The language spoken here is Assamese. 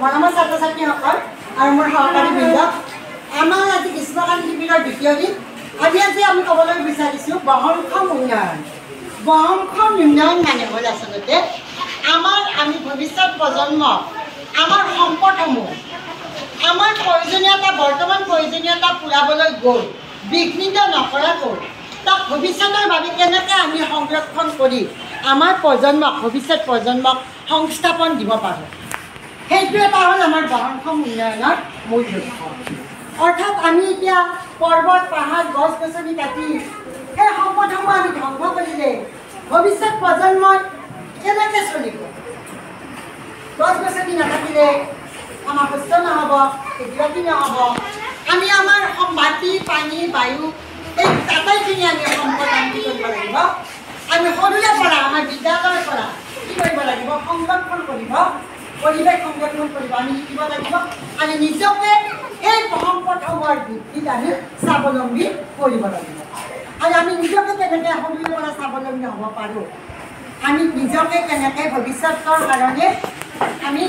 মৰমৰ ছাত্ৰ ছাত্ৰীসকল আৰু মোৰ সহকাৰী বৃন্দ, আমাৰ আজি গ্ৰীষ্মকালীন শিবিৰৰ দ্বিতীয় দিন। আজি আমি ক'বলৈ বিচাৰিছোঁ বহনক্ষম উন্নয়ন। বহনক্ষম উন্নয়ন মানে হ'ল আচলতে আমি ভৱিষ্যত প্ৰজন্মক আমাৰ সম্পদসমূহ আমাৰ প্ৰয়োজনীয়তা বৰ্তমান প্ৰয়োজনীয়তা পূৰাবলৈ গৈ বিঘ্নিত নকৰাকৈ তাক ভৱিষ্যতৰ বাবে কেনেকৈ আমি সংৰক্ষণ কৰি আমাৰ ভৱিষ্যত প্ৰজন্মক সংস্থাপন দিব পাৰোঁ, সেইটো এটা হ'ল আমাৰ বহনক্ষম উন্নয়নৰ মূল লক্ষ্য। অৰ্থাৎ আমি এতিয়া পৰ্বত পাহাৰ গছ গছনি কাটি সেই সম্পদসমূহ আমি ধ্বংস কৰিলে ভৱিষ্যত প্ৰজন্মই কেনেকৈ চলিব? গছ গছনি নাথাকিলে আমাৰ শস্য নহ'ব, খেতি নহ'ব। আমি আমাৰ মাটি পানী বায়ু এই আটাইখিনি আমি সম্পদ আমি কি কৰিব লাগিব? আমি সৰুৰে পৰা আমাৰ বিদ্যালয়ৰ পৰা কি কৰিব লাগিব? সংৰক্ষণ কৰিব, পৰিৱেশ সংৰক্ষণ কৰিব আমি শিকিব লাগিব। আমি নিজকে এই সম্পদসমূহৰ ভিত্তিত আমি স্বাৱলম্বী কৰিব লাগিব। আৰু আমি নিজকে কেনেকৈ সৰুৰে পৰা স্বাৱলম্বী হ'ব পাৰোঁ, আমি নিজকে কেনেকৈ ভৱিষ্যতৰ কাৰণে আমি